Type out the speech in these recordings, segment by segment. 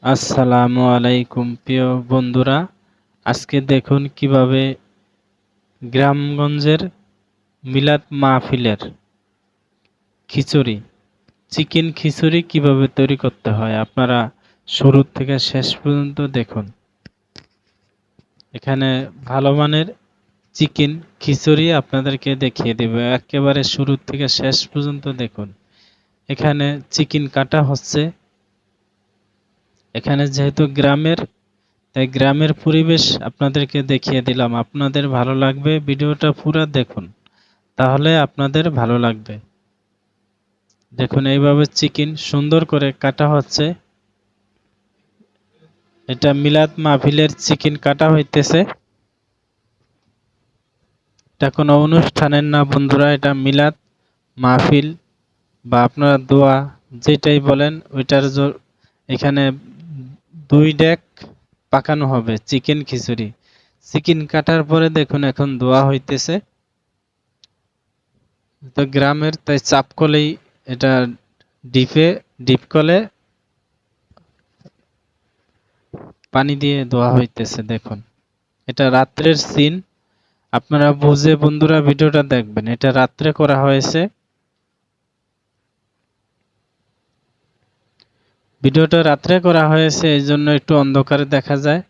আসসালামু আলাইকুম প্রিয় বন্ধুরা, আজকে দেখুন কিভাবে গ্রামগঞ্জের মিলাদ মাহফিলের খিচুড়ি, চিকেন খিচুড়ি কিভাবে তৈরি করতে হয়। আপনারা শুরু থেকে শেষ পর্যন্ত দেখুন। এখানে ভালো মানের চিকেন খিচুড়ি আপনাদেরকে দেখিয়ে দেব, একেবারে শুরু থেকে শেষ পর্যন্ত দেখুন। এখানে চিকেন কাটা হচ্ছে। এখানে যেহেতু গ্রামের, তাই গ্রামের পরিবেশ আপনাদেরকে দেখিয়ে দিলাম। আপনাদের ভালো লাগবে, ভিডিওটা পুরো দেখুন, তাহলে আপনাদের ভালো লাগবে। দেখুন এইভাবে চিকেন সুন্দর করে কাটা হচ্ছে। এটা মিলাদ মাহফিলের চিকেন কাটা হইতেছে। এটা কোনো অনুষ্ঠানের না বন্ধুরা, এটা মিলাদ মাহফিল বা আপনারা দোয়া যেটাই বলেন ওইটার এখানে 2 ডেক পাকানো হবে চিকেন খিচুড়ি। চিকেন কাটার পরে দেখুন এখন দোয়া হইতেছে। তো গ্রামের, তাই চাপ কলেই এটা ডিপ কলে পানি দিয়ে ধোয়া হইতেছে। দেখুন এটা রাত্রের সিন, আপনারা বুঝে বন্ধুরা ভিডিওটা দেখবেন। এটা রাত্রে করা হয়েছে। ভিডিওটা রাত্রে করা হয়েছে, এই জন্য একটু অন্ধকারে দেখা যায়।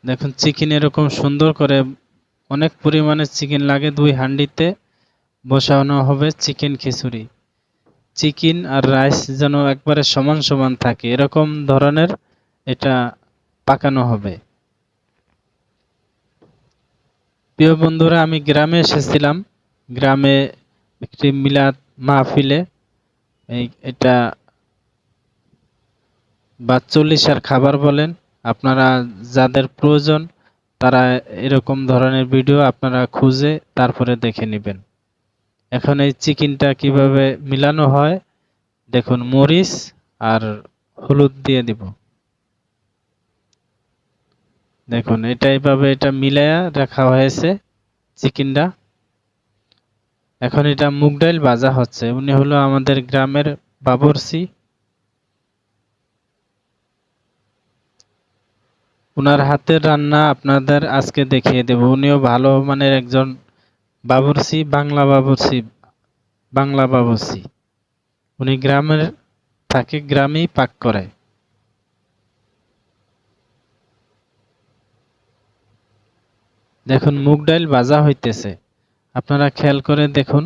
দেখুন চিকেন এরকম সুন্দর করে, অনেক পরিমাণে চিকেন লাগে। 2 হাঁডিতে বসানো হবে চিকেন খিচুড়ি। চিকেন আর রাইস যেন একবারে সমান সমান থাকে, এরকম ধরনের এটা পাকানো হবে। প্রিয় বন্ধুরা, আমি গ্রামে এসেছিলাম। গ্রামে একটি মিলাদ মাহফিলে এটা বা 40 খাবার বলেন, আপনারা যাদের প্রয়োজন তারা এরকম ধরনের ভিডিও আপনারা খুঁজে তারপরে দেখে নেবেন। এখন এই চিকেনটা কিভাবে মিলানো হয় দেখুন। মরিচ আর হলুদ দিয়ে দিব। দেখুন এটা এইভাবে এটা মিলায়া রাখা হয়েছে চিকেনটা। এখন এটা মুগ ডাল ভাজা হচ্ছে। উনি হলো আমাদের গ্রামের বাবুর্চি। উনার হাতের রান্না আপনাদের আজকে দেখিয়ে দেব। উনিও ভালো মানের একজন বাবুর্চি, বাংলা বাবুর্চি। উনি গ্রামের থাকে, গ্রামেই পাক করে। দেখুন মুগ ডাল ভাজা হইতেছে, আপনারা খেয়াল করে দেখুন।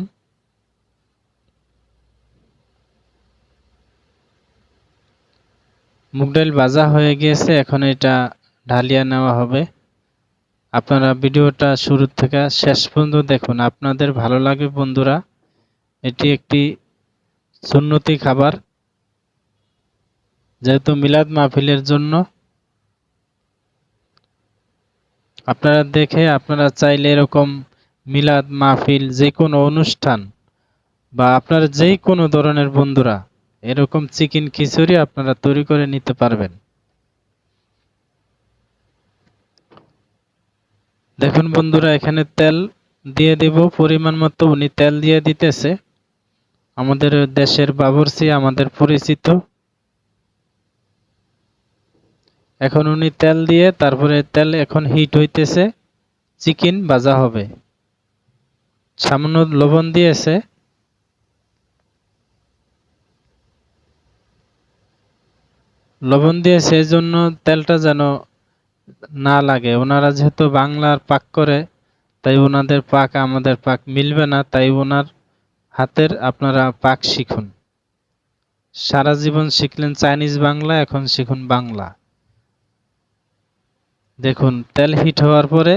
মুগ ডাল ভাজা হয়ে গিয়েছে, এখন এটা ঢালিয়া নেওয়া হবে। আপনারা ভিডিওটা শুরু থেকে শেষ পর্যন্ত দেখুন, আপনাদের ভালো লাগবে বন্ধুরা। এটি একটি সুন্নতি খাবার, যেহেতু মিলাদ মাহফিলের জন্য। আপনারা দেখে আপনারা চাইলে এরকম মিলাদ মাহফিল যে কোনো অনুষ্ঠান বা আপনার যেই কোনো ধরনের বন্ধুরা এরকম চিকেন খিচুড়ি আপনারা তৈরি করে নিতে পারবেন। দেখুন বন্ধুরা, এখানে তেল দিয়ে দেব পরিমাণ মতো। উনি তেল দিয়ে দিতেছে, আমাদের দেশের বাবুর্চি, আমাদের পরিচিত। এখন উনি তেল দিয়ে, তারপরে তেল এখন হিট হইতেছে, চিকেন ভাজা হবে। সামান্য লবণ দিয়েছে। লবণ দিয়ে সেই জন্য তেলটা যেন না লাগে। ওনারা যেহেতু বাংলার পাক করে, তাই ওনাদের পাক আমাদের পাক মিলবে না। তাই ওনার হাতের আপনারা পাক শিখুন। সারা জীবন শিখলেন চাইনিজ বাংলা, এখন শিখুন বাংলা। দেখুন তেল হিট হওয়ার পরে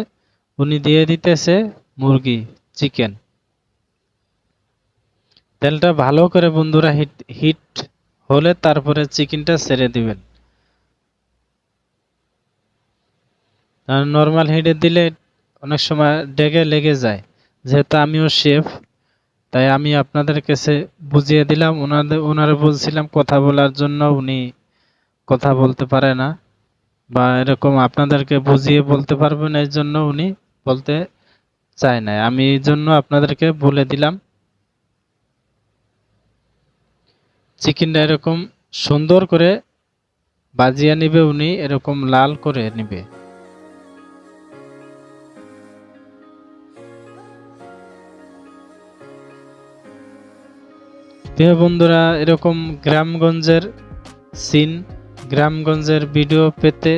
উনি দিয়ে দিতেছে মুরগি, চিকেন। তেলটা ভালো করে বন্ধুরা হিট হলে তারপরে চিকেনটা ছেড়ে দিবেন। নর্মাল হিটে দিলে অনেক সময় ডেগে লেগে যায়। যেহেতু আমিও শেফ, তাই আমি আপনাদের কাছে বুঝিয়ে দিলাম। ওনারা বলছিলাম কথা বলার জন্য, উনি কথা বলতে পারে না বা এরকম আপনাদেরকে বুঝিয়ে বলতে পারবেন, এই জন্য উনি বলতে চায় না। আমি এই জন্য আপনাদেরকে বলে দিলাম। চিকেনটা এরকম সুন্দর করে ভাজিয়া নিবে, উনি এরকম লাল করে নিবে। প্রিয় বন্ধুরা, এরকম গ্রামগঞ্জের সিন, গ্রামগঞ্জের ভিডিও পেতে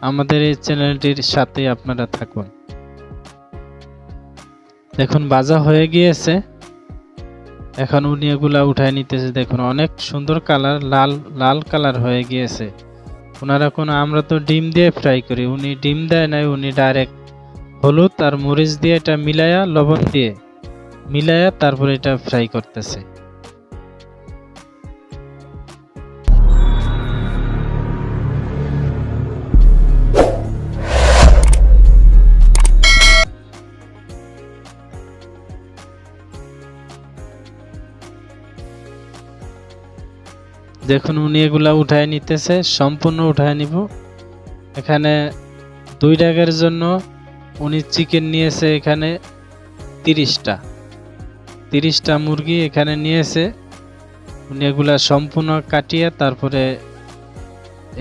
আমাদের এই চ্যানেলটির সাথে আপনারা থাকুন। দেখুন ভাজা হয়ে গিয়েছে, এখন উনি এগুলা উঠায় নিতেছে। দেখুন অনেক সুন্দর কালার, লাল লাল কালার হয়ে গিয়েছে। ওনারা আমরা তো ডিম দিয়ে ফ্রাই করি, উনি ডিম দেয় নাই, উনি ডাইরেক্ট হলুদ আর মরিচ দিয়ে এটা মিলায়া, লবণ দিয়ে মিলায়া তারপরে এটা ফ্রাই করতেছে। দেখুন উনি এগুলা উঠায় নিতেছে, সম্পূর্ণ উঠায় নিব। এখানে 2 টাকার জন্য উনি চিকেন নিয়েছে এখানে 30টা মুরগি এখানে নিয়েছে। উনি এগুলা সম্পূর্ণ কাটিয়ে তারপরে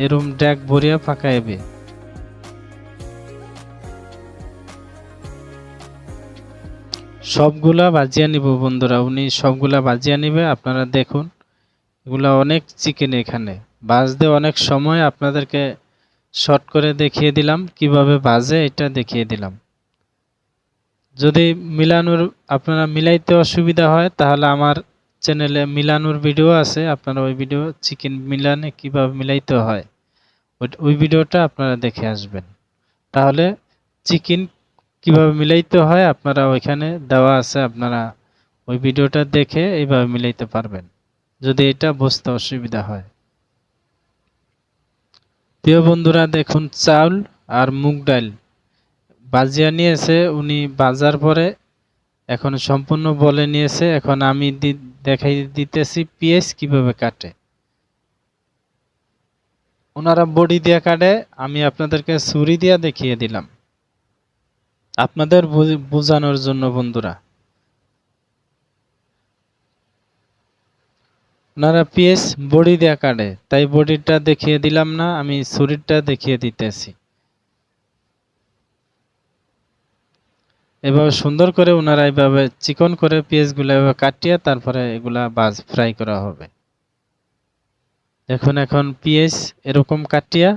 এরম ড্যাক ভরিয়া পাকাইবে। সবগুলা ভাজিয়া নিব বন্ধুরা, উনি সবগুলা ভাজিয়া নিবে। আপনারা দেখুন এগুলা অনেক চিকেন, এখানে ভাজতে অনেক সময়। আপনাদেরকে শর্ট করে দেখিয়ে দিলাম কিভাবে ভাজে, এটা দেখিয়ে দিলাম। যদি আপনারা মিলাইতে অসুবিধা হয় তাহলে আমার চ্যানেলে মিলানোর ভিডিও আছে, আপনারা ওই ভিডিও চিকেন মিলানে কিভাবে মিলাইতে হয় ওই ভিডিওটা আপনারা দেখে আসবেন। তাহলে চিকেন কিভাবে মিলাইতে হয় আপনারা ওইখানে দেওয়া আছে, আপনারা ওই ভিডিওটা দেখে এইভাবে মিলাইতে পারবেন যদি এটা বুঝতে অসুবিধা হয়। প্রিয় বন্ধুরা, দেখুন চাউল আর মুগ ডাল ভাজিয়া নিয়েছে উনি, ভাজার পরে এখন সম্পূর্ণ বলে নিয়েছে। এখন আমি দেখাই দিতেছি পেঁয়াজ কিভাবে কাটে। ওনারা বডি দিয়ে কাটে, আমি আপনাদেরকে ছুরি দিয়ে দেখিয়ে দিলাম আপনাদের বোঝানোর জন্য বন্ধুরা। ওনারা পেঁয়াজ বডি দিয়ে কাটে, তাই বডিটা দেখিয়ে দিলাম না, আমি ছুরিটা দেখিয়ে দিতেছি। এভাবে সুন্দর করে ওনারা এইভাবে চিকন করে পেঁয়াজগুলো এভাবে কাটিয়ে তারপরে এগুলা ফ্রাই করা হবে। দেখুন এখন পেঁয়াজ এরকম কাটিয়া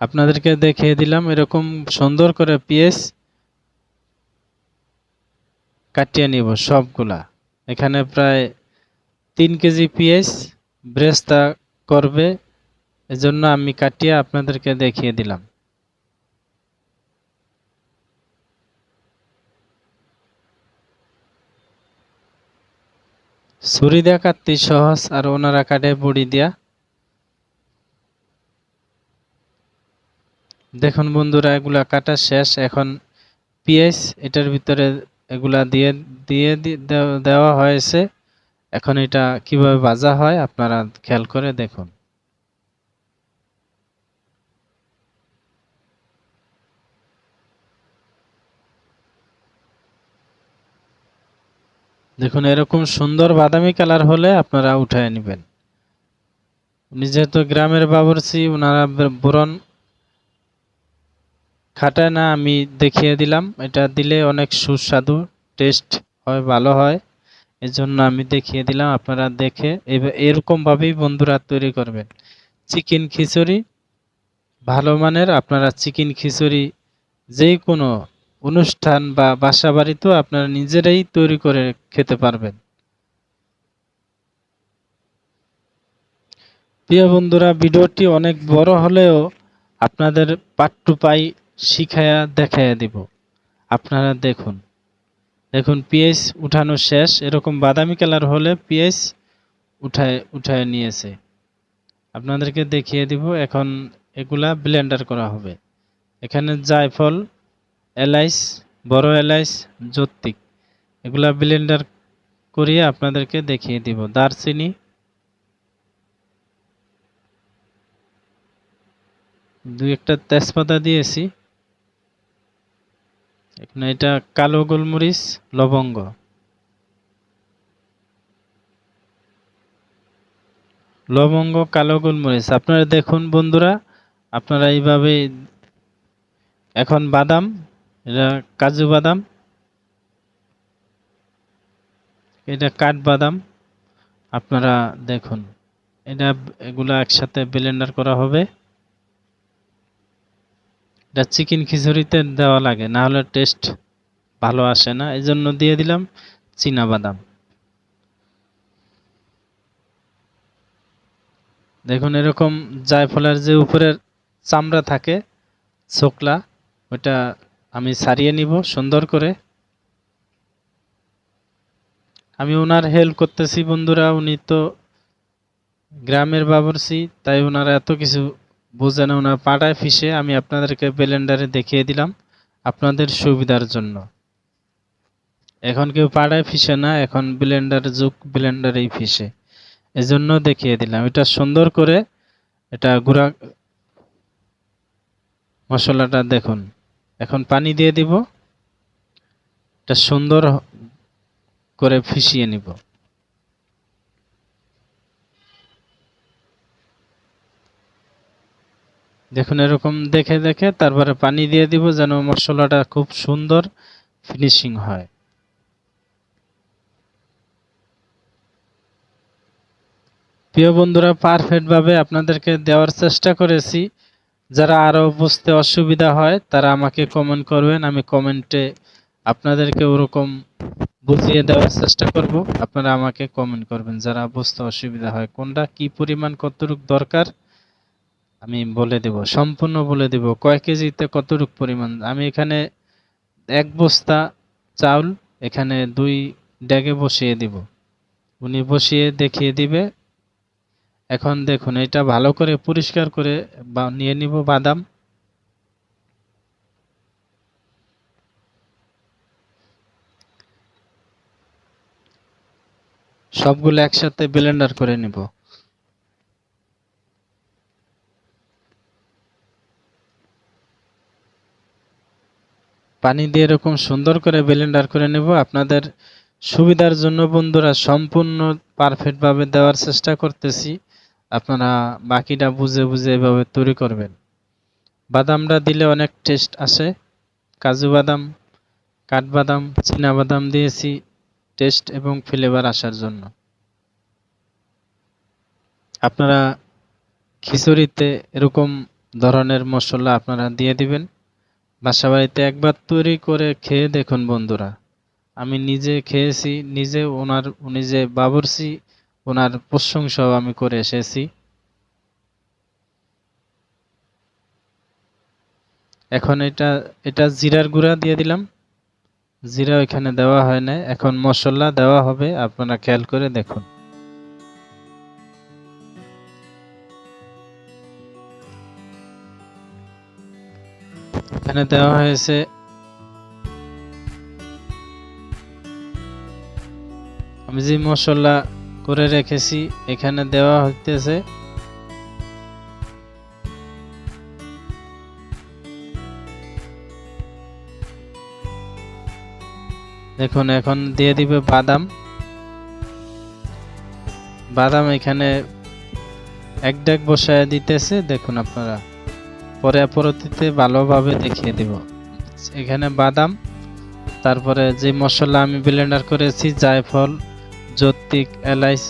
আপনাদেরকে দেখিয়ে দিলাম, এরকম সুন্দর করে পেঁয়াজ কাটিয়ে নিব সবগুলা। এখানে প্রায় 3 কেজি পেঁয়াজ ব্রেস্তা করবে, এজন্য আমি কাটিয়ে আপনাদেরকে দেখিয়ে দিলাম। ছুরি দিয়া কাটতে সহজ, আর ওনারা কাটে বড়ি দিয়া। দেখুন বন্ধুরা এগুলা কাটা শেষ, এখন পেঁয়াজ এটার ভিতরে এগুলা দিয়ে দিয়ে দেওয়া হয়েছে। এখন এটা কিভাবে ভাজা হয় আপনারা খেয়াল করে দেখুন। দেখুন এরকম সুন্দর বাদামি কালার হলে আপনারা উঠায় নেবেন। উনি যেহেতু গ্রামের বাবুর্চি, ওনারা বোরন খাটায় না, আমি দেখিয়ে দিলাম। এটা দিলে অনেক সুস্বাদু টেস্ট হয়, ভালো হয়, এজন্য আমি দেখিয়ে দিলাম। আপনারা দেখে এরকম ভাবেই বন্ধুরা তৈরি করবেন চিকেন খিচুড়ি ভালো মানের। আপনারা চিকেন খিচুড়ি যে কোনো অনুষ্ঠান বা বাসা বাড়িতেও আপনারা নিজেরাই তৈরি করে খেতে পারবেন। প্রিয় বন্ধুরা, ভিডিওটি অনেক বড় হলেও আপনাদের পার্ট টু পাই শিখায়া দেখাইয়া দিব। আপনারা দেখুন, দেখুন পেঁয়াজ উঠানো শেষ, এরকম বাদামি কালার হলে পেঁয়াজ উঠায় নিয়েছে। আপনাদেরকে দেখিয়ে দিব। এখন এগুলা ব্লেন্ডার করা হবে। এখানে জায়ফল, এলাইচ, বড় এলাইচ, জৈত্রিক এগুলা ব্লেন্ডার করিয়ে আপনাদেরকে দেখিয়ে দিব। দারচিনি, দুই একটা তেজপাতা দিয়েছি। এখানে এটা কালো গোলমরিচ, লবঙ্গ, লবঙ্গ, কালো গোলমরিচ। আপনারা দেখুন বন্ধুরা, আপনারা এইভাবে এখন বাদাম, এটা কাজু বাদাম, এটা কাঠবাদাম। আপনারা দেখুন, এগুলা একসাথে ব্লেন্ডার করা হবে। এটা চিকেন খিচুড়িতে দেওয়া লাগে, না হলে টেস্ট ভালো আসে না, এই জন্য দিয়ে দিলাম চীনা বাদাম। দেখুন এরকম জায়ফলের যে উপরের চামড়া থাকে, ছোকলা, ওটা আমি ছাড়িয়ে নিব সুন্দর করে। আমি ওনার হেল্প করতেছি বন্ধুরা, উনি তো গ্রামের বাবুর্চি, তাই ওনারা এত কিছু বোঝে না, ওনার পাটায় ফিসে। আমি আপনাদেরকে ব্লেন্ডারে দেখিয়ে দিলাম আপনাদের সুবিধার জন্য। এখন কেউ পাড়ায় ফিসে না, এখন ব্লেন্ডার যুগ, ব্লেন্ডারেই ফিসে, এজন্য দেখিয়ে দিলাম। এটা সুন্দর করে এটা গুঁড়া মশলাটা দেখুন। এখন পানি দিয়ে দিব, এটা সুন্দর করে ফিসিয়ে নিব। দেখুন এরকম দেখে দেখে তারপরে পানি দিয়ে দিব, যেন মশলাটা খুব সুন্দর ফিনিশিং হয়। প্রিয় বন্ধুরা, পারফেক্ট ভাবে আপনাদেরকে দেওয়ার চেষ্টা করেছি। যারা আরো বুঝতে অসুবিধা হয় তারা আমাকে কমেন্ট করবেন, আমি কমেন্টে আপনাদেরকে ওরকম বুঝিয়ে দেওয়ার চেষ্টা করব। আপনারা আমাকে কমেন্ট করবেন যারা বুঝতে অসুবিধা হয়, কোনটা কি পরিমাণ কতটুকু দরকার আমি বলে দেব, সম্পূর্ণ বলে দেব। কয় কেজিতে কতটুকু পরিমাণ। আমি এখানে 1 বস্তা চাউল এখানে 2 ড্যাগে বসিয়ে দিব, উনি বসিয়ে দেখিয়ে দিবে। এখন দেখুন এটা ভালো করে পরিষ্কার করে নিয়ে নিব বাদাম। সবগুলো একসাথে ব্লেন্ডার করে নিব। পানি দিয়ে এরকম সুন্দর করে ব্লেন্ডার করে নেব। আপনাদের সুবিধার জন্য বন্ধুরা সম্পূর্ণ পারফেক্ট ভাবে দেওয়ার চেষ্টা করতেছি, আপনারা বাকিটা বুঝে বুঝে এভাবে তৈরি করবেন। বাদামটা দিলে অনেক টেস্ট আসে, কাজু বাদাম, কাঠবাদাম, চীনা বাদাম দিয়েছি টেস্ট এবং ফ্লেভার আসার জন্য। আপনারা খিচুড়িতে এরকম ধরনের মশলা আপনারা দিয়ে দিবেন। বাসাবাড়িতে একবার তৈরি করে খেয়ে দেখুন বন্ধুরা। আমি নিজে খেয়েছি, উনি যে বাবুর্চি, ওনার প্রশংসাও আমি করে এসেছি। এখন এটা জিরার গুঁড়া দিয়ে দিলাম, জিরা এখানে দেওয়া হয় না। এখন মশলা দেওয়া হবে, আপনারা খেয়াল করে দেখুন। এখানে দেওয়া হয়েছে আমি যে মশলা করে রেখেছি, এখানে দেওয়া হইতেছে দেখুন। এখন দিয়ে দিবে বাদাম। বাদাম এখানে 1 ডেক বসায় দিতেছে, দেখুন আপনারা, পরে পরবর্তীতে ভালোভাবে দেখিয়ে দিব। এখানে বাদাম, তারপরে যে মশলা আমি ব্লেন্ডার করেছি, জায়ফল, জৈত্রিক, এলাচ,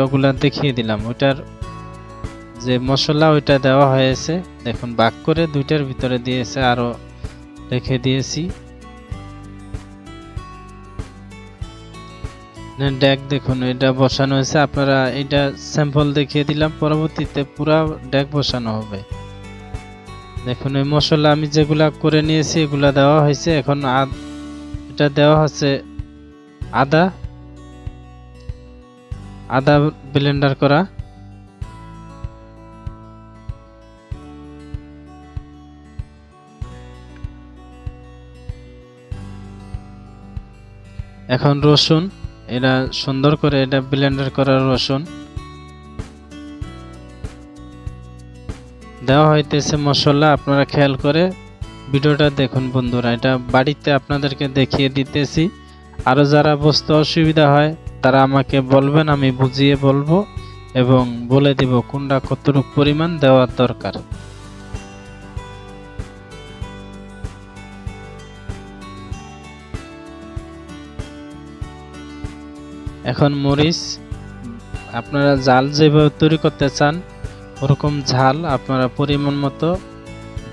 ওগুলা দেখিয়ে দিলাম। ওইটার যে মশলা ওইটা দেওয়া হয়েছে, দেখুন ভাগ করে 2টার ভিতরে দিয়েছে, আরো রেখে দিয়েছি। ডেক দেখুন এটা বসানো হয়েছে, আপনারা এটা স্যাম্পল দেখিয়ে দিলাম, পরবর্তীতে পুরা ডেক বসানো হবে। দেখুন এই মশলা আমি যেগুলা করে নিয়েছি এগুলা দেওয়া হয়েছে। এখন এটা দেওয়া হচ্ছে আদা ব্লেন্ডার করা। এখন রসুন, এটা সুন্দর করে এটা ব্লেন্ডার করা রসুন দেওয়া হইতেছে মশলা। আপনারা খেয়াল করে ভিডিওটা দেখুন বন্ধুরা, এটা বাড়িতে আপনাদেরকে দেখিয়ে দিতেছি। আরো যারা বুঝতে অসুবিধা হয় তারা আমাকে বলবেন, আমি বুঝিয়ে বলবো এবং বলে দিব কোনটা কতটুকু পরিমাণ দেওয়ার দরকার। এখন মরিচ আপনারা ঝাল যেভাবে তৈরি করতে চান ওরকম ঝাল আপনারা পরিমাণ মতো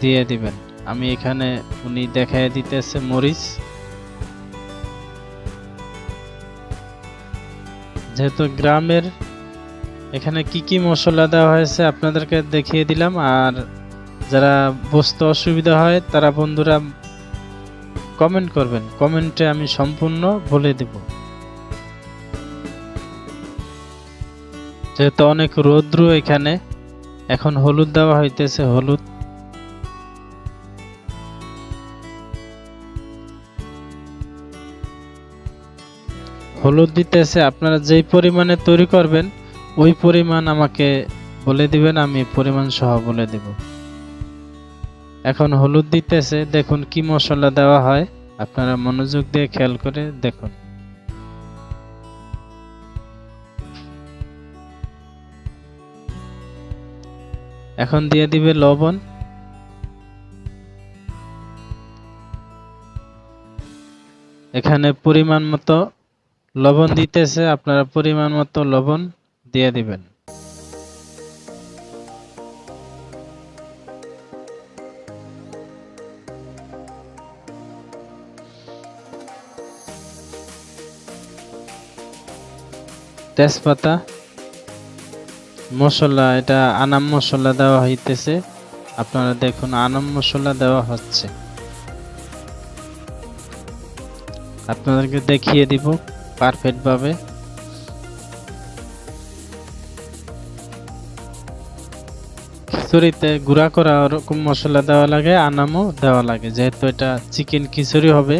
দিয়ে দিবেন। আমি এখানে উনি দেখায় দিতেছে মরিচ, যেহেতু গ্রামের এখানে কি কি মশলা দেওয়া হয়েছে আপনাদেরকে দেখিয়ে দিলাম। আর যারা বুঝতে অসুবিধা হয় তারা বন্ধুরা কমেন্ট করবেন, কমেন্টে আমি সম্পূর্ণ বলে দেব। যেহেতু অনেক রৌদ্র এখানে, এখন হলুদ দেওয়া হইতেছে। হলুদ দিতেছে, আপনারা যেই পরিমাণে তৈরি করবেন ওই পরিমাণ আমাকে বলে দিবেন, আমি পরিমাণ সহ বলে দেব। এখন হলুদ দিতেছে, দেখুন কি মশলা দেওয়া হয়, আপনারা মনোযোগ দিয়ে খেয়াল করে দেখুন। এখন দিয়ে দিবে লবণ। এখানে পরিমাণ মতো লবণ দিতেছে, আপনারা পরিমাণ মতো লবণ দিয়ে দিবেন। তেজপাতা, মশলা, এটা আনাম মশলা দেওয়া হইতেছে, আপনারা দেখুন আনাম মশলা দেওয়া হচ্ছে। আপনাদেরকে দেখিয়ে দিব পারফেক্ট ভাবে। খিচুড়িতে গুঁড়া করা ওরকম মশলা দেওয়া লাগে, আনামও দেওয়া লাগে, যেহেতু এটা চিকেন খিচুড়ি হবে।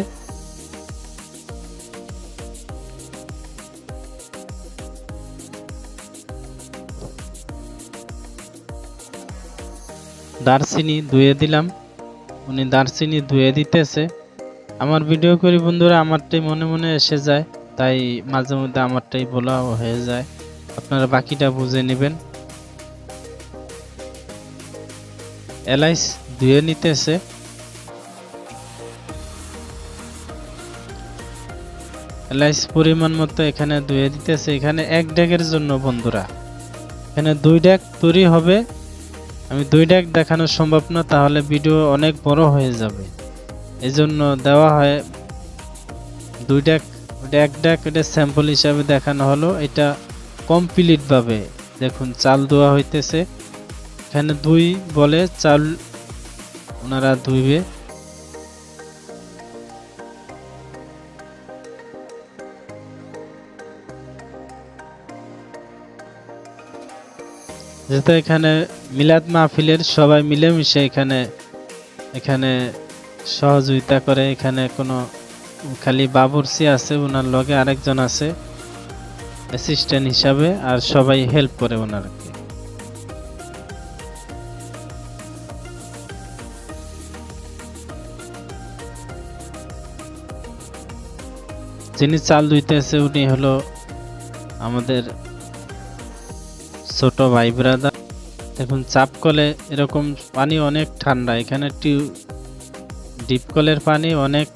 দারচিনি ধুয়ে দিলাম, উনি দারচিনি ধুয়ে দিতেছে। আমার ভিডিও করি বন্ধুরা, আমারটাই মনে মনে এসে যায়, তাই মাঝে মধ্যে আমারটাই বলা হয়ে যায়, আপনারা বাকিটা বুঝে নেবেন। এলাচ ধুয়ে নিতেছে, এলাচ পরিমাণ মতো এখানে ধুয়ে দিতেছে। এখানে এক ডেকের জন্য বন্ধুরা, এখানে 2 ডেক তৈরি হবে। আমি 2 ডেক দেখানো সম্ভব না, তাহলে ভিডিও অনেক বড় হয়ে যাবে, এজন্য দেওয়া হয় 2 ডেক। এক ডেক এটা স্যাম্পল হিসাবে দেখানো হলো, এটা কমপ্লিট ভাবে দেখুন চাল ধোয়া হইতেছে। এখানে 2 বলে চাল ওনারা ধুইবে। যেহেতু এখানে মিলাদ মাহফিলের সবাই মিলেমিশে এখানে সহযোগিতা করে, এখানে কোনো খালি বাবুর্চি আছে, ওনার লগে আরেকজন আছে অ্যাসিস্ট্যান্ট হিসাবে, আর সবাই হেল্প করে ওনারকে। যিনি চাল ধুইতেছে উনি হলো আমাদের ছোট ভাই ব্রাদার। দেখুন চাপ কলে এরকম পানি অনেক ঠান্ডা, এখানে ডিপ কলের পানি অনেক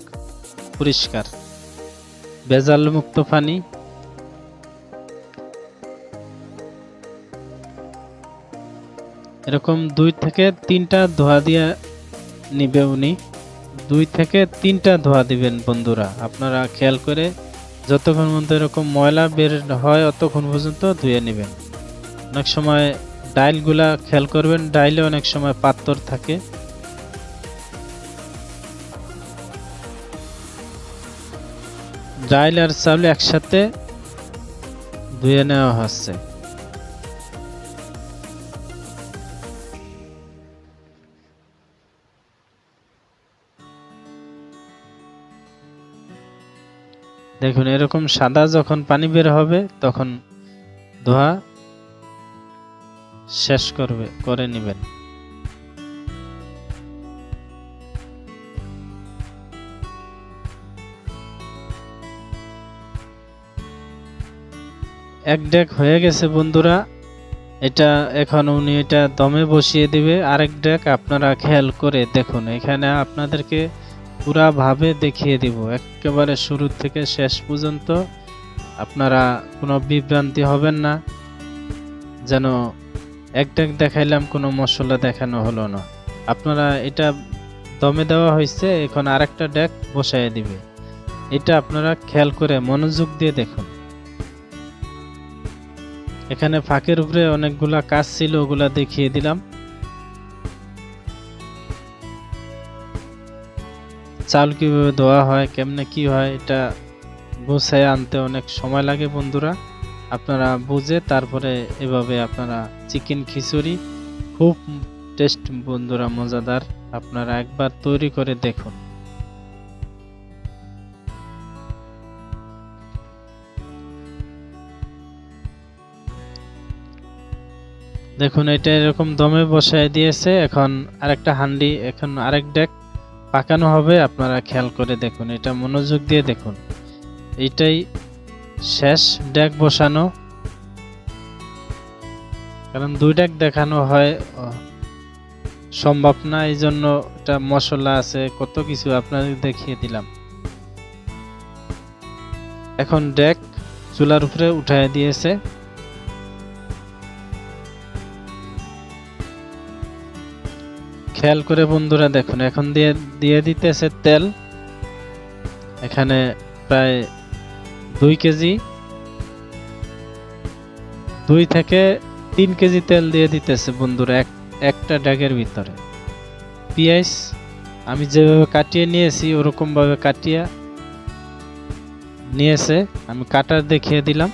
পরিষ্কার, ভেজাল মুক্ত পানি। এরকম 2 থেকে 3টা ধোয়া দিয়ে নিবে উনি, 2 থেকে 3টা ধোয়া দিবেন বন্ধুরা। আপনারা খেয়াল করে যতক্ষণ পর্যন্ত এরকম ময়লা বের হয় অতক্ষণ পর্যন্ত ধুয়ে নেবেন। অনেক সময় ডাইলগুলা খেয়াল করবেন, ডাইলে অনেক সময় পাথর থাকে। ডাইল আর চাউল একসাথে ধুয়ে নেওয়া হচ্ছে। দেখুন এরকম সাদা যখন পানি বের হবে তখন ধোয়া শেষ করে নেবেন। এক ডেক হয়ে গেছে বন্ধুরা। এটা এখন উনি এটা দমে বসিয়ে দিবে। আরেক ডেক আপনারা খেয়াল করে দেখুন, এখানে আপনাদেরকে পুরাভাবে দেখিয়ে দিব একেবারে শুরু থেকে শেষ পর্যন্ত। আপনারা কোনো বিভ্রান্তি হবেন না, যেন এক ডেক দেখাইলাম কোনো মশলা দেখানো হলো না। আপনারা এটা দমে দেওয়া হয়েছে, এখন আরেকটা ডেক বসায় দিবে। এটা আপনারা খেয়াল করে মনোযোগ দিয়ে দেখুন। এখানে ফাঁকের উপরে অনেকগুলা কাজ ছিল, ওগুলা দেখিয়ে দিলাম। চাল কিভাবে ধোয়া হয়, কেমনে কি হয়, এটা গুছায় আনতে অনেক সময় লাগে বন্ধুরা। আপনারা বুঝে তারপরে এভাবে আপনারা চিকেন খিচুড়ি খুব টেস্ট বন্ধুরা, মজাদার। আপনারা একবার তৈরি করে দেখুন। দেখুন এটা এরকম দমে বসায় দিয়েছে। এখন আরেকটা হান্ডি, এখন আরেক ডেক পাকানো হবে। আপনারা খেয়াল করে দেখুন, এটা মনোযোগ দিয়ে দেখুন। এইটাই শেষ ডেক বসানো, কারণ দুই ডেক দেখানো হয় সম্ভব না, এই জন্য এটা মশলা আছে কত কিছু আপনাদের দেখিয়ে দিলাম। এখন ডেক চুলার উপরে উঠায় দিয়েছে। খেয়াল করে বন্ধুরা দেখুন, এখন দিয়ে দিতেছে তেল। এখানে প্রায় 2 কেজি, 2 থেকে 3 কেজি তেল দিয়ে দিতেছে বন্ধুরা একটা ড্যাগের ভিতরে। পেঁয়াজ আমি যেভাবে কাটিয়ে নিয়েছি ওরকম ভাবে কাটিয়ে নিয়েছে, আমি কাটার দেখিয়ে দিলাম।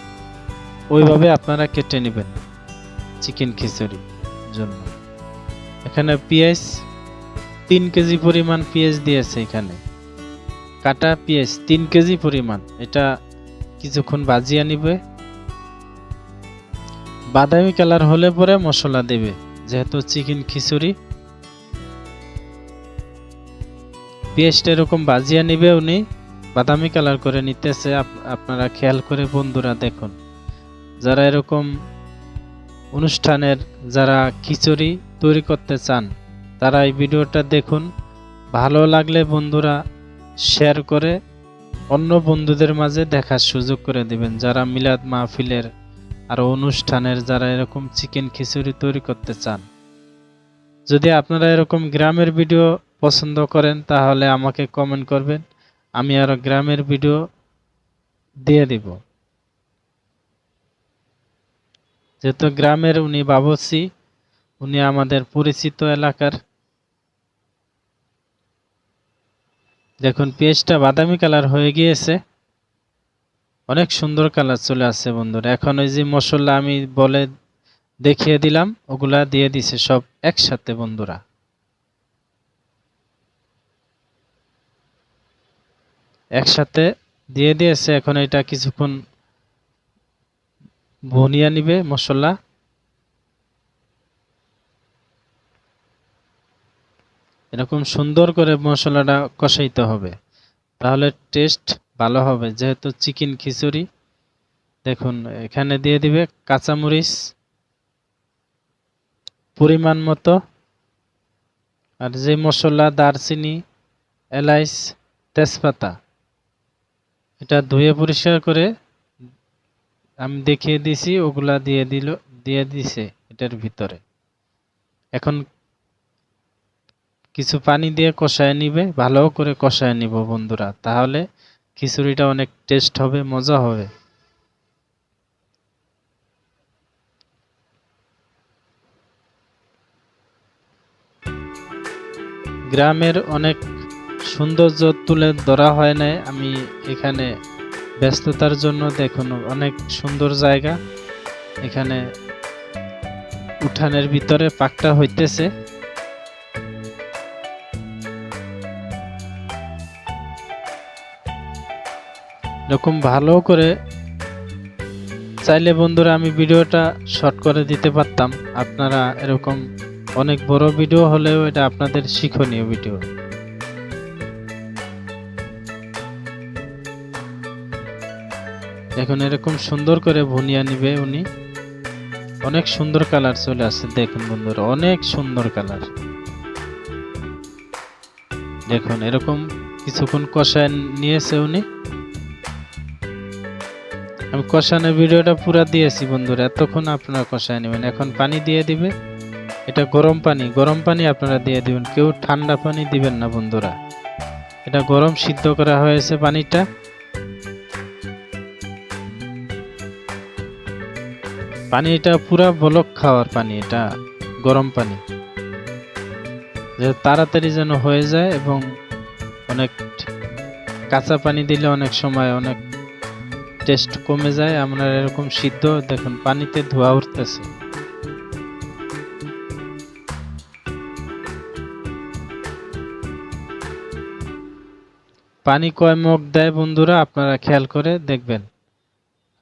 ওইভাবে আপনারা কেটে নেবেন চিকেন খিচুড়ির জন্য। এখানে পেঁয়াজ 3 কেজি পরিমাণ পেঁয়াজ দিয়েছে, এখানে কাটা পেঁয়াজ 3 কেজি পরিমাণ। এটা কিছুক্ষণ ভাজিয়ে নিবে। বাদামি কালার হলে পরে মশলা দেবে, যেহেতু চিকেন খিচুড়ি। পেঁয়াজটা এরকম ভাজিয়ে নিবে উনি, বাদামি কালার করে নিতেছে। আপনারা খেয়াল করে বন্ধুরা দেখুন, যারা এরকম অনুষ্ঠানের যারা খিচুড়ি তৈরি করতে চান তারা এই ভিডিওটা দেখুন। ভালো লাগলে বন্ধুরা শেয়ার করে অন্য বন্ধুদের মাঝে দেখার সুযোগ করে দিবেন, যারা মিলাদ মাহফিলের আর অনুষ্ঠানের যারা এরকম চিকেন খিচুড়ি তৈরি করতে চান। যদি আপনারা এরকম গ্রামের ভিডিও পছন্দ করেন তাহলে আমাকে কমেন্ট করবেন, আমি আরো গ্রামের ভিডিও দিয়ে দিব। যেহেতু গ্রামের উনি বাবুর্চি, উনি আমাদের পরিচিত এলাকার। দেখুন পেঁয়াজটা বাদামি কালার হয়ে গিয়েছে, অনেক সুন্দর কালার চলে আসছে বন্ধুরা। এখন ওই যে মশলা আমি বলে দেখিয়ে দিলাম ওগুলা দিয়ে দিছে সব একসাথে বন্ধুরা। একসাথে দিয়ে দিয়েছে। এখন এটা কিছুক্ষণ ভুনিয়ে নিবে মশলা। এরকম সুন্দর করে মশলাটা কষাইতে হবে, তাহলে টেস্ট ভালো হবে, যেহেতু চিকেন খিচুড়ি। দেখুন এখানে দিয়ে দিবে কাঁচামরিচ পরিমাণ মতো, আর যে মশলা দারচিনি, এলাচ, তেজপাতা, এটা ধুয়ে পরিষ্কার করে আমি দেখিয়ে দিছি, ওগুলা দিয়ে দিছে এটার ভিতরে। এখন কিছু পানি দিয়ে কষায় নিবে, ভালো করে কষায় নিব বন্ধুরা, তাহলে খিচুড়িটা অনেক টেস্ট হবে, মজা হবে। গ্রামের অনেক সৌন্দর্য তুলে ধরা হয় না, আমি এখানে ব্যস্ততার জন্য। দেখুন অনেক সুন্দর জায়গা, এখানে উঠানের ভিতরে পাকটা হইতেছে। এরকম ভালো করে চাইলে বন্ধুরা আমি ভিডিওটা শর্ট করে দিতে পারতাম, আপনারা এরকম অনেক বড় ভিডিও হলেও এটা আপনাদের শিক্ষণীয় ভিডিও। এখন এরকম সুন্দর করে ভুনিয়া নিবে উনি, অনেক সুন্দর কালার চলে আসছে, দেখুন বন্ধুরা, অনেক সুন্দর কালার। দেখুন এরকম কিছুক্ষণ কষায় নিয়েছে উনি। আমি কষানোর ভিডিওটা পুরো দিয়েছি বন্ধুরা, এতক্ষণ আপনারা কষায় নেবেন। এখন পানি দিয়ে দিবে, এটা গরম পানি, গরম পানি আপনারা দিয়ে দিবেন, কেউ ঠান্ডা পানি দিবেন না বন্ধুরা। এটা গরম সিদ্ধ করা হয়েছে পানিটা। পানিটা পুরা বলক খাওয়ার পানি, এটা গরম পানি, যে তাড়াতাড়ি যেন হয়ে যায়। এবং অনেক কাঁচা পানি দিলে অনেক সময় অনেক টেস্ট কমে যায়। আমরা এরকম সিদ্ধ, দেখুন পানিতে ধোয়া উঠতেছে। পানি কয় মগ দেয় বন্ধুরা আপনারা খেয়াল করে দেখবেন।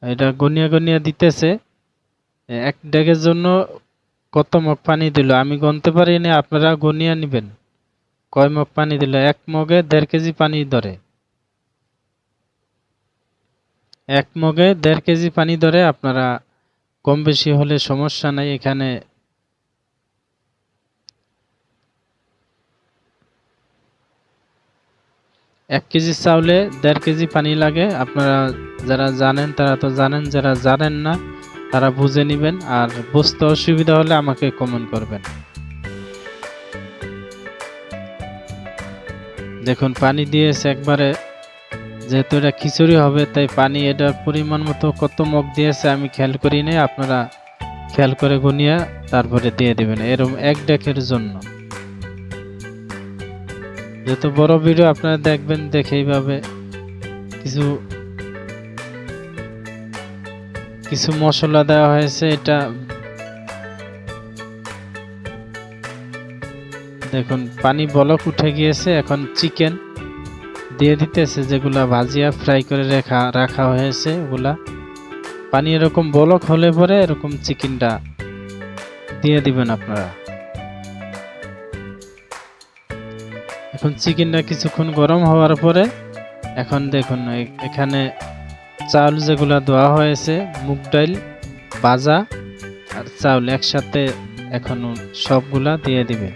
এটা গনিয়া গনিয়া দিতেছে, এক ডেগের জন্য কত মগ পানি দিল আমি গনতে পারি না, আপনারা গনিয়া নেবেন কয় মগ পানি দিল। এক মগে 1.5 কেজি পানি ধরে, এক মগে 1.5 কেজি পানি ধরে। আপনারা কম বেশি হলে সমস্যা নাই। এখানে এক কেজি চাউলে 1.5 কেজি পানি লাগে। আপনারা যারা জানেন তারা তো জানেন, যারা জানেন না তারা বুঝে নেবেন। আর বুঝতে অসুবিধা হলে আমাকে কমেন্ট করবেন। দেখুন পানি দিয়েছে একবারে, যেহেতু এটা খিচুড়ি হবে তাই পানি এটার পরিমাণ মতো কত মগ দিয়েছে আমি খেয়াল করি নাই, আপনারা খেয়াল করে গুনিয়া তারপরে দিয়ে দিবেন, এরকম এক ডেকের জন্য। যত বড় ভিডিও আপনারা দেখবেন, দেখে এইভাবে কিছু কিছু মশলা দেওয়া হয়েছে। এটা দেখুন পানি বলক উঠে গিয়েছে, এখন চিকেন দিয়ে দিতেছে, যেগুলা ভাজিয়া ফ্রাই করে রাখা হয়েছে ওগুলা। পানি এরকম বলক হলে পরে এরকম চিকেনটা দিয়ে দিবেন আপনারা। এখন চিকেনটা কিছুক্ষণ গরম হওয়ার পরে এখন দেখুন এখানে চাউল যেগুলা দেওয়া হয়েছে, মুগ ডাল ভাজা আর চাউল একসাথে এখন সবগুলা দিয়ে দিবে।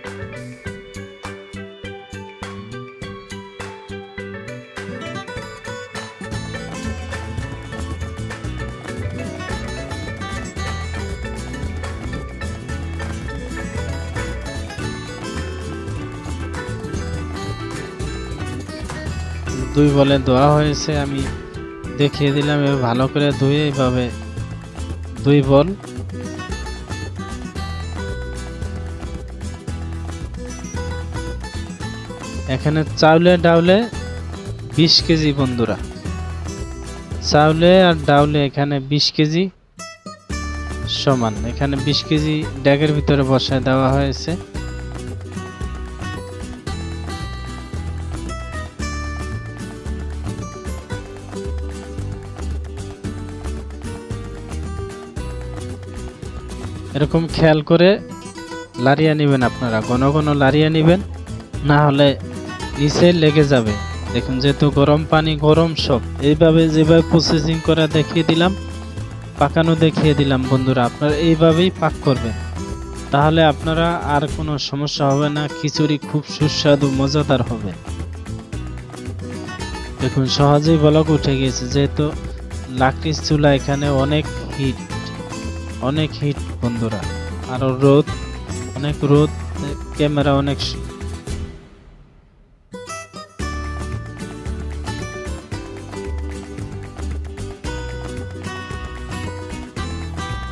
দুই বলে ধোয়া হয়েছে, আমি দেখিয়ে দিলাম। এভাবে ভালো করে ধুয়ে এইভাবে 2 বল। এখানে চাউলে ডাউলে 20 কেজি বন্ধুরা, চাউলে আর ডাউলে এখানে 20 কেজি সমান। এখানে 20 কেজি ড্যাগের ভিতরে বসায় দেওয়া হয়েছে। এরকম খেয়াল করে লাড়িয়ে নেবেন আপনারা, ঘন ঘন লাড়িয়ে নেবেন, না হলে নিচে লেগে যাবে। দেখুন যেহেতু গরম পানি গরম সব, এইভাবে যেভাবে প্রসেসিং করে দেখিয়ে দিলাম, পাকানো দেখিয়ে দিলাম বন্ধুরা, আপনারা এইভাবেই পাক করবেন, তাহলে আপনারা আর কোনো সমস্যা হবে না। খিচুড়ি খুব সুস্বাদু মজাদার হবে। দেখুন সহজেই বলক উঠে গিয়েছে, যেহেতু লাকড়ির চুলা, এখানে অনেক হিট বন্ধুরা, আরো রোদ, অনেক রোদ, ক্যামেরা অনেক।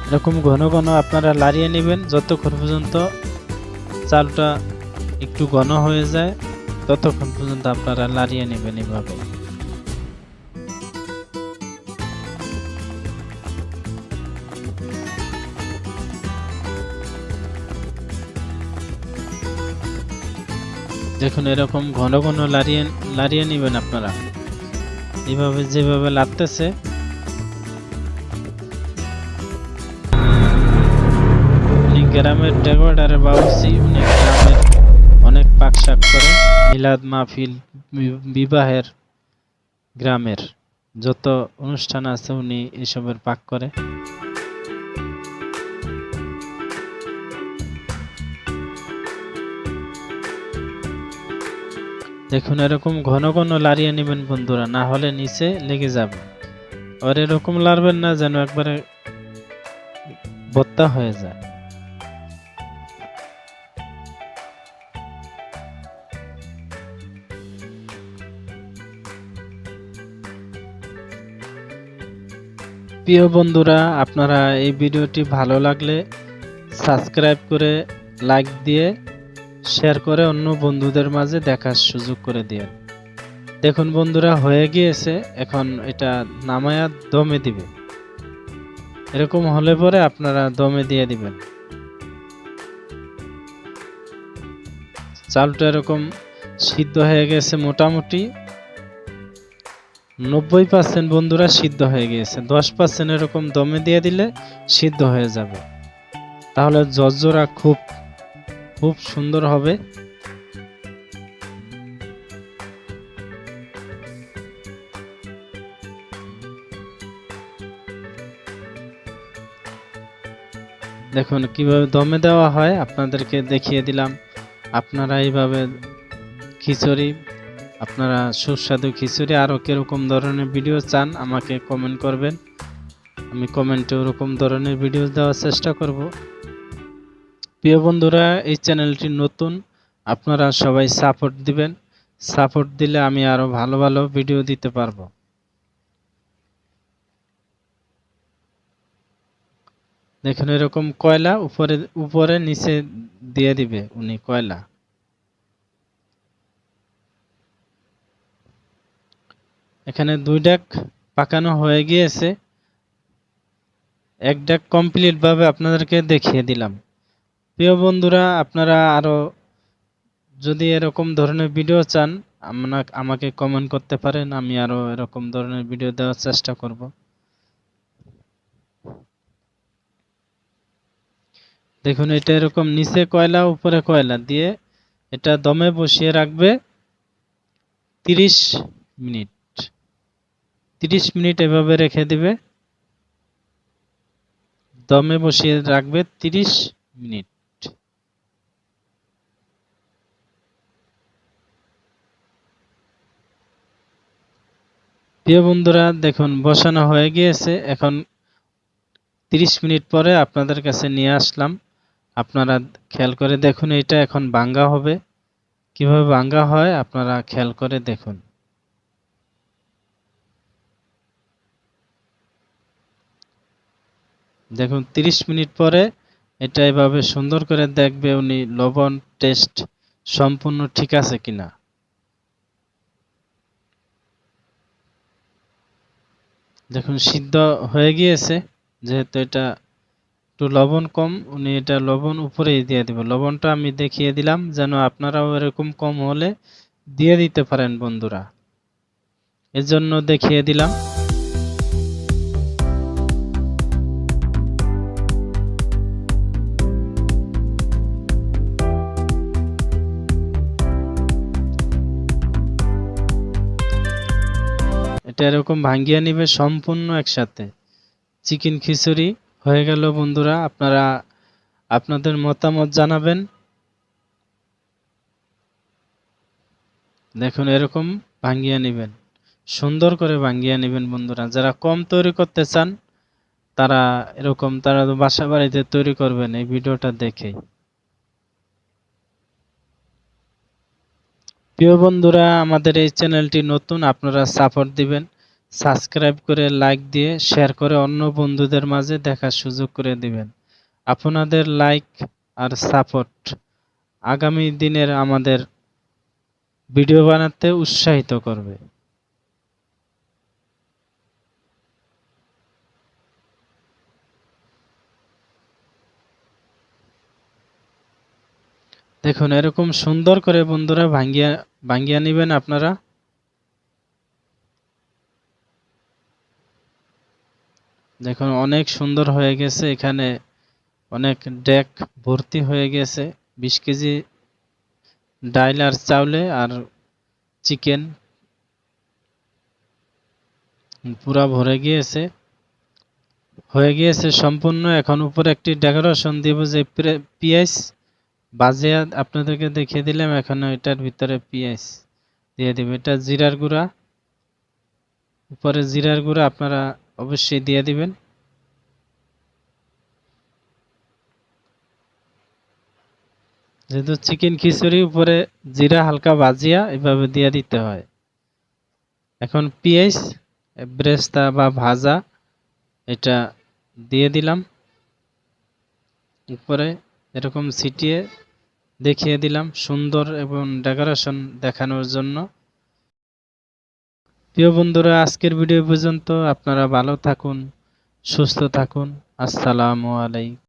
এরকম ঘন ঘন আপনারা লাড়িয়ে নেবেন, যতক্ষণ পর্যন্ত চালটা একটু ঘন হয়ে যায় ততক্ষণ পর্যন্ত আপনারা লাড়িয়ে নেবেন এভাবে। দেখুন এরকম ঘন ঘন লাড়িয়ে নেবেন আপনারা, এইভাবে যেভাবে লাগতেছে। গ্রামের ডেকোরেটর বাবুর্চি, অনেক গ্রামের অনেক পাক শাক করে, মিলাদ মাহফিল, বিবাহের, গ্রামের যত অনুষ্ঠান আছে উনি এসবের পাক করে। দেখুন এরকম ঘন ঘন লাড়িয়ে নেবেন বন্ধুরা, না হলে নিচে লেগে যাবে। আর এরকম লাড়বেন না যেন একবারে ভর্তা হয়ে যায়। প্রিয় বন্ধুরা, আপনারা এই ভিডিওটি ভালো লাগলে সাবস্ক্রাইব করে লাইক দিয়ে শেয়ার করে অন্য বন্ধুদের মাঝে দেখার সুযোগ করে দিন। দেখুন বন্ধুরা হয়ে গিয়েছে, এখন এটা নামায়া দমে দিবে। এরকম হলে পরে আপনারা দমে দিয়ে দিবেন। চালটা এরকম সিদ্ধ হয়ে গেছে, মোটামুটি 90% বন্ধুরা সিদ্ধ হয়ে গিয়েছে। 10% এরকম দমে দিয়ে দিলে সিদ্ধ হয়ে যাবে, তাহলে ঝরঝরা খুব সুন্দর হবে। দেখুন কিভাবে দমে দেওয়া হয় আপনাদেরকে দেখিয়ে দিলাম। আপনারা এইভাবে খিচুড়ি, আপনারা সুস্বাদু খিচুড়ি আরও কিরকম ধরনের ভিডিও চান আমাকে কমেন্ট করবেন, আমি কমেন্টে ওরকম ধরনের ভিডিও দেওয়ার চেষ্টা করব। প্রিয় বন্ধুরা, এই চ্যানেলটি নতুন, আপনারা সবাই সাপোর্ট দিবেন। সাপোর্ট দিলে আমি আরো ভালো ভালো ভিডিও দিতে পারবো। দেখুন এরকম কয়লা উপরে উপরে নিচে দিয়ে দিবে উনি কয়লা। এখানে 2 ডাক পাকানো হয়ে গিয়েছে, 1 ডাক কমপ্লিট ভাবে আপনাদেরকে দেখিয়ে দিলাম। প্রিয় বন্ধুরা, আপনারা আরো যদি এরকম ধরনের ভিডিও চান আমাকে কমেন্ট করতে পারেন, আমি আরো এরকম ধরনের ভিডিও দেওয়ার চেষ্টা করব। দেখুন এটা এরকম নিচে কয়লা উপরে কয়লা দিয়ে এটা দমে বসিয়ে রাখবে 30 মিনিট। 30 মিনিট এভাবে রেখে দিবে, দমে বসিয়ে রাখবে 30 মিনিট। প্রিয় বন্ধুরা, দেখুন বসানো হয়ে গিয়েছে। এখন 30 মিনিট পরে আপনাদের কাছে নিয়ে আসলাম। আপনারা খেয়াল করে দেখুন, এটা এখন ভাঙ্গা হবে। কিভাবে ভাঙ্গা হয় আপনারা খেয়াল করে দেখুন। দেখুন 30 মিনিট পরে এটা এভাবে সুন্দর করে দেখবে উনি লবণ টেস্ট সম্পূর্ণ ঠিক আছে কিনা। দেখুন সিদ্ধ হয়ে গিয়েছে, যেহেতু এটা একটু লবণ কম, উনি এটা লবণ উপরেই দিয়ে দিব। লবণটা আমি দেখিয়ে দিলাম যেন আপনারাও এরকম কম হলে দিয়ে দিতে পারেন বন্ধুরা, এর জন্য দেখিয়ে দিলাম। এটা এরকম ভাঙ্গিয়ে নিবে সম্পূর্ণ একসাথে। চিকেন খিচুড়ি হয়ে গেল বন্ধুরা, আপনারা আপনাদের মতামত জানাবেন। দেখুন এরকম ভাঙ্গিয়ে নেবেন, সুন্দর করে ভাঙ্গিয়ে নেবেন বন্ধুরা। যারা কম তৈরি করতে চান তারা তারা বাসা বাড়িতে তৈরি করবেন এই ভিডিওটা দেখে। প্রিয় বন্ধুরা, আমাদের এই চ্যানেলটি নতুন, আপনারা সাপোর্ট দিবেন। সাবস্ক্রাইব করে লাইক দিয়ে শেয়ার করে অন্য বন্ধুদের মাঝে দেখার সুযোগ করে দিবেন। আপনাদের লাইক আর সাপোর্ট আগামী দিনের আমাদের ভিডিও বানাতে উৎসাহিত করবে। দেখুন এরকম সুন্দর করে বন্ধুরা ভাঙ্গিয়া নেবেন আপনারা। দেখুন অনেক সুন্দর হয়ে গেছে, এখানে অনেক ডেক ভর্তি হয়ে গেছে। 20 কেজি ডাইল আর চাউলে আর চিকেন পুরা ভরে গিয়েছে, হয়ে গিয়েছে সম্পূর্ণ। এখন উপরে একটি ডেকোরেশন দিব, যে পেঁয়াজ বাজে আপনাদেরকে দেখিয়ে দিলাম। এখন এটার ভিতরে পেঁয়াজ দিয়ে দিব। এটা জিরার গুঁড়া, উপরে জিরার গুঁড়া আপনারা অবশ্যই দিয়ে দিবেন। যেহেতু চিকেন খিচুড়ি উপরে জিরা হালকা ভাজিয়া এভাবে দিয়ে দিতে হয়। এখন পেঁয়াজ ব্রেস্তা বা ভাজা এটা দিয়ে দিলাম উপরে, এরকম ছিটিয়ে দেখিয়ে দিলাম সুন্দর এবং ডেকোরেশন দেখানোর জন্য। প্রিয় বন্ধুরা, আজকের ভিডিও পর্যন্ত। আপনারা ভালো থাকুন, সুস্থ থাকুন। আসসালামু আলাইকুম।